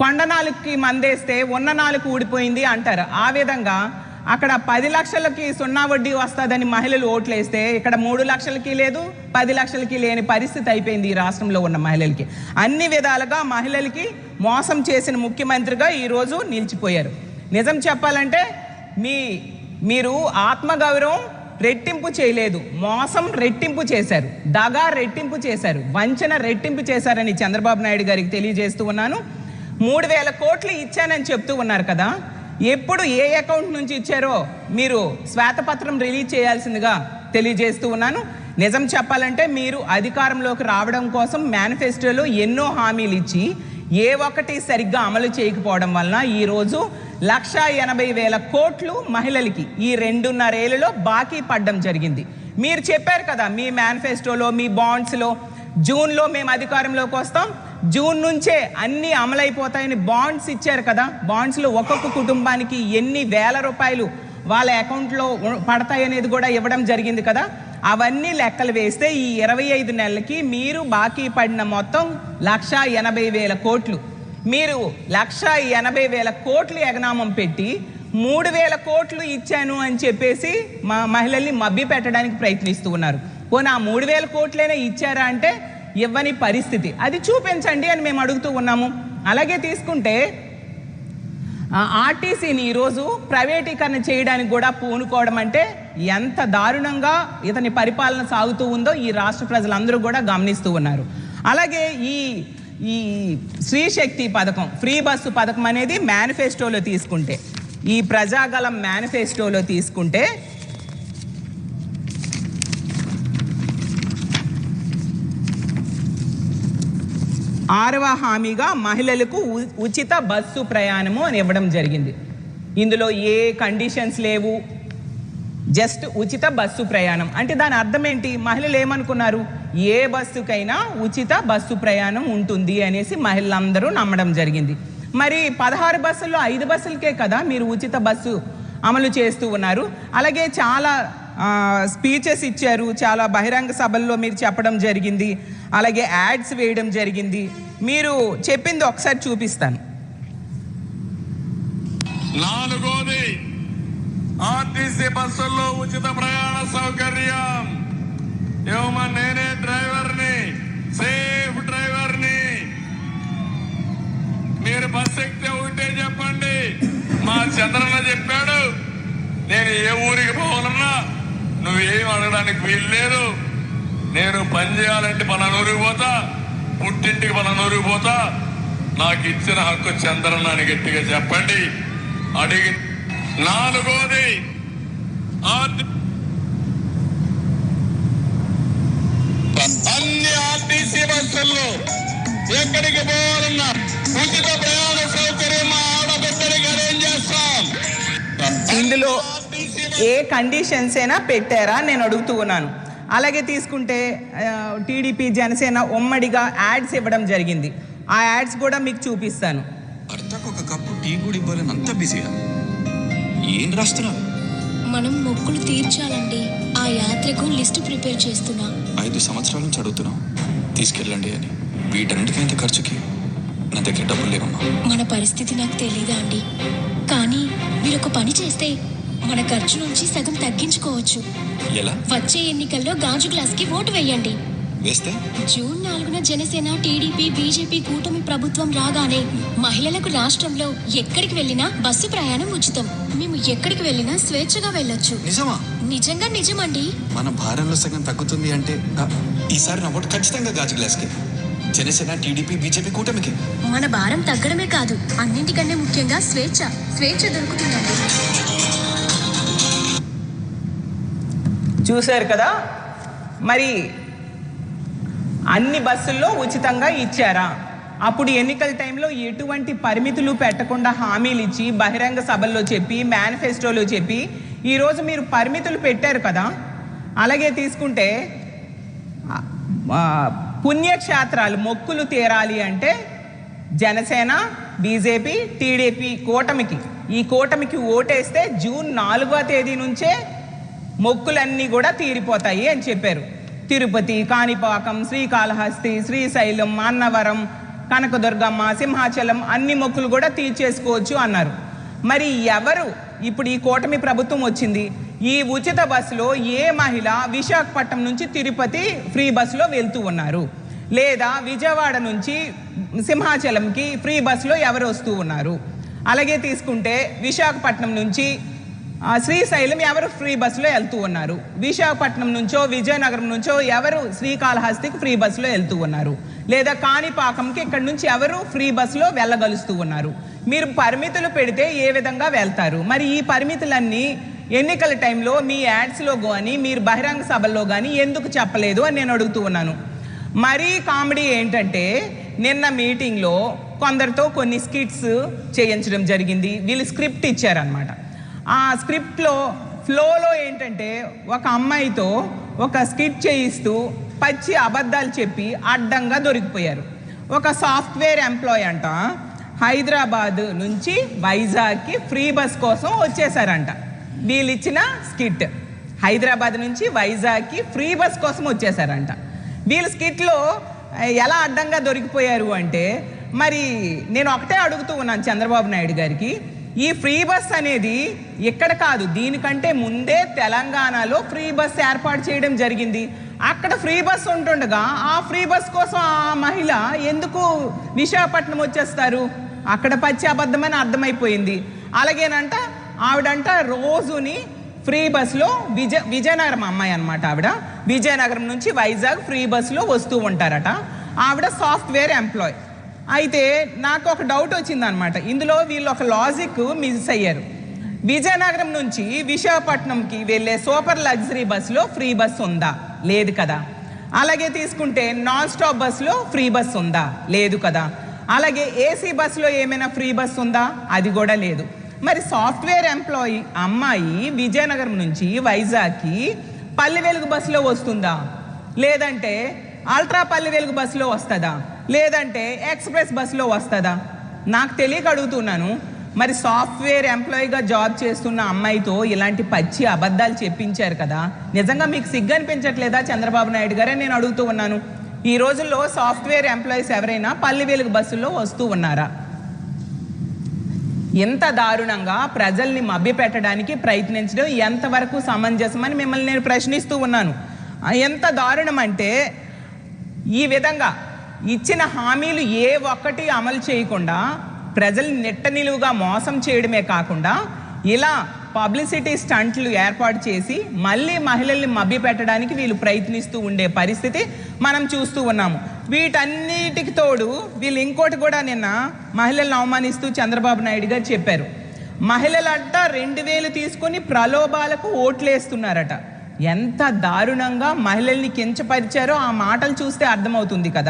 కొండ నాలుగుకి మందేస్తే ఉన్న నాలుగు ఊడిపోయింది అంటారు. ఆ విధంగా అక్కడ 10 లక్షలకి సున్నా వడ్డీ వస్తుందని మహిళలు ఓట్లేస్తే ఇక్కడ 3 లక్షలకి లేదు, 10 లక్షలకి లేని పరిస్థితి అయిపోయింది ఈ రాష్ట్రంలో ఉన్న మహిళలకి. అన్ని విధాలుగా మహిళలకి మోసం చేసిన ముఖ్యమంత్రిగా ఈరోజు నిలిచిపోయారు. నిజం చెప్పాలంటే మీరు ఆత్మగౌరవం రెట్టింపు చేయలేదు, మోసం రెట్టింపు చేశారు, దగా రెట్టింపు చేశారు, వంచన రెట్టింపు చేశారని చంద్రబాబు నాయుడు గారికి తెలియజేస్తూ ఉన్నాను. 3000 కోట్లు ఇచ్చానని చెప్తూ ఉన్నారు కదా, ఎప్పుడు ఏ అకౌంట్ నుంచి ఇచ్చారో మీరు శ్వేతపత్రం రిలీజ్ చేయాల్సిందిగా తెలియజేస్తూ ఉన్నాను. నిజం చెప్పాలంటే మీరు అధికారంలోకి రావడం కోసం మేనిఫెస్టోలో ఎన్నో హామీలు ఇచ్చి ఏ ఒక్కటి సరిగ్గా అమలు చేయకపోవడం వలన ఈరోజు 1,80,000 కోట్లు మహిళలకి ఈ 2.5 ఏళ్లలో బాకీ పడ్డం జరిగింది. మీరు చెప్పారు కదా మీ మేనిఫెస్టోలో, మీ బాండ్స్లో, జూన్లో మేము అధికారంలోకి వస్తాం, జూన్ నుంచే అన్ని అమలైపోతాయని బాండ్స్ ఇచ్చారు కదా. బాండ్స్లో ఒక్కొక్క కుటుంబానికి ఎన్ని వేల రూపాయలు వాళ్ళ అకౌంట్లో పడతాయనేది కూడా ఇవ్వడం జరిగింది కదా. అవన్నీ లెక్కలు వేస్తే ఈ 25 నెలలకి మీరు బాకీ పడిన మొత్తం 1,80,000 కోట్లు. మీరు 1,80,000 కోట్లు ఎగనామం పెట్టి 3,000 కోట్లు ఇచ్చాను అని చెప్పేసి మా మహిళల్ని మభ్య పెట్టడానికి ప్రయత్నిస్తూ ఉన్నారు. పోనీ ఆ 3,000 కోట్లైనా ఇచ్చారా అంటే ఇవ్వని పరిస్థితి. అది చూపించండి అని మేము అడుగుతూ ఉన్నాము. అలాగే తీసుకుంటే ఆర్టీసీని ఈరోజు ప్రైవేటీకరణ చేయడానికి కూడా పూనుకోవడం అంటే ఎంత దారుణంగా ఇతని పరిపాలన సాగుతూ ఉందో ఈ రాష్ట్ర ప్రజలందరూ కూడా గమనిస్తూ ఉన్నారు. అలాగే ఈ స్త్రీ శక్తి పథకం, ఫ్రీ బస్సు పథకం అనేది మేనిఫెస్టోలో తీసుకుంటే, ఈ ప్రజాగలం మేనిఫెస్టోలో తీసుకుంటే ఆరవ హామీగా మహిళలకు ఉచిత బస్సు ప్రయాణము అని ఇవ్వడం జరిగింది. ఇందులో ఏ కండిషన్స్ లేవు, జస్ట్ ఉచిత బస్సు ప్రయాణం. అంటే దాని అర్థం ఏంటి? మహిళలు ఏమనుకున్నారు, ఏ బస్సుకైనా ఉచిత బస్సు ప్రయాణం ఉంటుంది అనేసి మహిళలందరూ నమ్మడం జరిగింది. మరి 16 బస్సుల్లో 5 బస్సులకే కదా మీరు ఉచిత బస్సు అమలు చేస్తూ ఉన్నారు. అలాగే చాలా స్పీచెస్ ఇచ్చారు, చాలా బహిరంగ సభల్లో మీరు చెప్పడం జరిగింది, అలాగే యాడ్స్ వేయడం జరిగింది. మీరు చెప్పింది ఒకసారి చూపిస్తాను. 4ది ఆర్టీసీ బస్సుల్లో ఉచిత ప్రయాణ సౌకర్యం. నేనే డ్రైవర్ని, సేఫ్ డ్రైవర్ని. మీరు బస్సు ఎక్కితే ఒకటే చెప్పండి, మా చంద్రన్న చెప్పాడు, నేను ఏ ఊరికి పోవాలన్నా నువ్వేం అడగడానికి వీలు లేదు, నేను పని చేయాలంటే పలానూరికి పోతా, పుట్టింటికి పలానూరికి పోతా, నాకు ఇచ్చిన హక్కు చంద్రన్న అని గట్టిగా చెప్పండి. అడిగి 4ది అన్ని ఆర్టీసీ బస్సుల్లో ఎక్కడికి పోవాలన్నా ఉచిత ప్రయాణ సౌకర్యం మా ఆడబిడ్డలకి అరేంజ్ చేస్తాం. ఇందులో ఏ కండిషన్స్ అయినా పెట్టారా నేను అడుగుతూ ఉన్నాను. అలాగే తీసుకుంటే టీడీపీ జనసేన ఉమ్మడిగా యాడ్స్ ఇవ్వడం జరిగింది. ఆ యాడ్స్ కూడా మీకు చూపిస్తాను. అర్థకు ఒక కప్పు టీ కూడా ఇవ్వాలని అంత బిజీగా ఏం రాస్తున్నావు? మనం మొక్కులు తీర్చాలండి. ఆ యాత్రకు లిస్ట్ ప్రిపేర్ చేస్తున్నా. 5 సంవత్సరాల నుంచి అడుగుతున్నావు తీసుకెళ్ళండి అని. వీటన్నిటికైతే ఖర్చుకి నా దగ్గర డబ్బులు లేవమ్మా. మన పరిస్థితి నాకు తెలీదా అండి, కానీ మీరు ఒక పని చేస్తే మన ఖర్చు నుంచి సగం తగ్గించుకోవచ్చు. ఎలా? వచ్చే ఎన్నికల్లో గాజు గ్లాస్ కి ఓటు వేయండి. వేస్తే జూన్ 4న జనసేన, టీడీపీ, బీజేపీ కూటమి ప్రభుత్వం రాగానే మహిళలకు రాష్ట్రంలో ఎక్కడికి వెళ్ళినా బస్సు ప్రయాణం ఉచితం. మేము ఎక్కడికి వెళ్ళినా స్వేచ్ఛగా వెళ్ళొచ్చు. నిజమా? నిజంగా నిజమండి. మన భారంలో సగం తగ్గుతుంది అంటే ఈసారి నా ఓటు ఖచ్చితంగా గాజు గ్లాస్కి. జనసేన, టీడీపీ, బీజేపీ కూటమికి. మన భారం తగ్గడమే కాదు, అన్నింటికన్నా ముఖ్యంగా స్వేచ్ఛ దొరుకుతుందండి. చూశారు కదా, మరి అన్ని బస్సుల్లో ఉచితంగా ఇచ్చారా? అప్పుడు ఎన్నికల టైంలో ఎటువంటి పరిమితులు పెట్టకుండా హామీలు ఇచ్చి బహిరంగ సభల్లో చెప్పి మేనిఫెస్టోలో చెప్పి ఈరోజు మీరు పరిమితులు పెట్టారు కదా. అలాగే తీసుకుంటే పుణ్యక్షేత్రాలు మొక్కులు తీరాలి అంటే జనసేన, బీజేపీ, టీడీపీ ఈ కూటమికి ఓటేస్తే జూన్ 4వ తేదీ నుంచే మొక్కులన్నీ కూడా తీరిపోతాయి అని చెప్పారు. తిరుపతి, కాణిపాకం, శ్రీకాళహస్తి, శ్రీశైలం, అన్నవరం, కనకదుర్గమ్మ, సింహాచలం అన్ని మొక్కులు కూడా తీర్చేసుకోవచ్చు అన్నారు. మరి ఎవరు ఇప్పుడు ఈ కూటమి ప్రభుత్వం వచ్చింది, ఈ ఉచిత బస్సులో ఏ మహిళ విశాఖపట్నం నుంచి తిరుపతి ఫ్రీ బస్సులో వెళ్తూ ఉన్నారు, లేదా విజయవాడ నుంచి సింహాచలంకి ఫ్రీ బస్సులో ఎవరు వస్తూ ఉన్నారు? అలాగే తీసుకుంటే విశాఖపట్నం నుంచి శ్రీశైలం ఎవరు ఫ్రీ బస్సులో వెళ్తూ ఉన్నారు? విశాఖపట్నం నుంచో విజయనగరం నుంచో ఎవరు శ్రీకాళహస్తికి ఫ్రీ బస్సులో వెళ్తూ ఉన్నారు? లేదా కాణిపాకంకి ఇక్కడి నుంచి ఎవరు ఫ్రీ బస్సులో వెళ్ళగలుస్తూ ఉన్నారు? మీరు పరిమితులు పెడితే ఏ విధంగా వెళ్తారు? మరి ఈ పరిమితులన్నీ ఎన్నికల టైంలో మీ యాడ్స్లో కానీ మీరు బహిరంగ సభల్లో కానీ ఎందుకు చెప్పలేదు అని నేను అడుగుతూ ఉన్నాను. మరీ కామెడీ ఏంటంటే నిన్న మీటింగ్లో కొందరితో కొన్ని స్కిట్స్ చేయించడం జరిగింది. వీళ్ళు స్క్రిప్ట్ ఇచ్చారనమాట. ఆ స్క్రిప్ట్లో ఫ్లోలో ఏంటంటే ఒక అమ్మాయితో ఒక స్కిట్ చేయిస్తూ పచ్చి అబద్ధాలు చెప్పి అడ్డంగా దొరికిపోయారు. ఒక సాఫ్ట్వేర్ ఎంప్లాయ్ అంట హైదరాబాద్ నుంచి వైజాగ్కి ఫ్రీ బస్ కోసం వచ్చేసారంట. వీళ్ళు ఇచ్చిన స్కిట్ హైదరాబాద్ నుంచి వైజాగ్కి ఫ్రీ బస్ కోసం వచ్చేసారంట. వీళ్ళు స్కిట్లో ఎలా అడ్డంగా దొరికిపోయారు అంటే, మరి నేను ఒకటే అడుగుతూ ఉన్నాను చంద్రబాబు నాయుడు గారికి, ఈ ఫ్రీ బస్ అనేది ఇక్కడ కాదు, దీనికంటే ముందే తెలంగాణలో ఫ్రీ బస్ ఏర్పాటు చేయడం జరిగింది. అక్కడ ఫ్రీ బస్ ఉంటుండగా ఆ ఫ్రీ బస్ కోసం ఆ మహిళ ఎందుకు విశాఖపట్నం వచ్చేస్తారు? అక్కడ పచ్చి అబద్ధమని అర్థమైపోయింది. అలాగేనంట ఆవిడంట రోజుని ఫ్రీ బస్లో విజయనగరం అమ్మాయి అనమాట. ఆవిడ విజయనగరం నుంచి వైజాగ్ ఫ్రీ బస్లో వస్తూ ఉంటారట. ఆవిడ సాఫ్ట్వేర్ ఎంప్లాయ్. అయితే నాకు ఒక డౌట్ వచ్చింది అనమాట. ఇందులో వీళ్ళు ఒక లాజిక్ మిస్ అయ్యారు. విజయనగరం నుంచి విశాఖపట్నంకి వెళ్ళే సూపర్ లగ్జరీ బస్సులో ఫ్రీ బస్ ఉందా? లేదు కదా. అలాగే తీసుకుంటే నాన్ స్టాప్ బస్సులో ఫ్రీ బస్ ఉందా? లేదు కదా. అలాగే ఏసీ బస్సులో ఏమైనా ఫ్రీ బస్ ఉందా? అది కూడా లేదు. మరి సాఫ్ట్వేర్ ఎంప్లాయీ అమ్మాయి విజయనగరం నుంచి వైజాగ్కి పల్లె వెలుగు బస్సులో వస్తుందా? లేదంటే అల్ట్రా పల్లె వెలుగు బస్సులో వస్తుందా? లేదంటే ఎక్స్ప్రెస్ బస్సులో వస్తుందా? నాకు తెలియక అడుగుతున్నాను. మరి సాఫ్ట్వేర్ ఎంప్లాయీగా జాబ్ చేస్తున్న అమ్మాయితో ఇలాంటి పచ్చి అబద్ధాలు చెప్పించారు కదా, నిజంగా మీకు సిగ్గు అనిపించట్లేదా చంద్రబాబు నాయుడు గారే? నేను అడుగుతూ ఉన్నాను. ఈ రోజుల్లో సాఫ్ట్వేర్ ఎంప్లాయీస్ ఎవరైనా పల్లె వెలుగు బస్సుల్లో వస్తూ ఉన్నారా? ఎంత దారుణంగా ప్రజల్ని మభ్యపెట్టడానికి ప్రయత్నించడం ఎంతవరకు సమంజసమని మిమ్మల్ని నేను ప్రశ్నిస్తూ ఉన్నాను. ఎంత దారుణం అంటే, ఈ విధంగా ఇచ్చిన హామీలు ఏ ఒక్కటి అమలు చేయకుండా ప్రజల్ని నిట్ట నిలువుగా మోసం చేయడమే కాకుండా ఇలా పబ్లిసిటీ స్టంట్లు ఏర్పాటు చేసి మళ్ళీ మహిళల్ని మభ్యపెట్టడానికి వీళ్ళు ప్రయత్నిస్తూ ఉండే పరిస్థితి మనం చూస్తూ ఉన్నాము. వీటన్నిటికి తోడు వీళ్ళు ఇంకోటి కూడా నిన్న మహిళలను అవమానిస్తూ చంద్రబాబు నాయుడు గారు చెప్పారు. మహిళలంట 2000 తీసుకొని ప్రలోభాలకు ఓట్లేస్తున్నారట. ఎంత దారుణంగా మహిళల్ని కించపరిచారో ఆ మాటలు చూస్తే అర్థమవుతుంది కదా.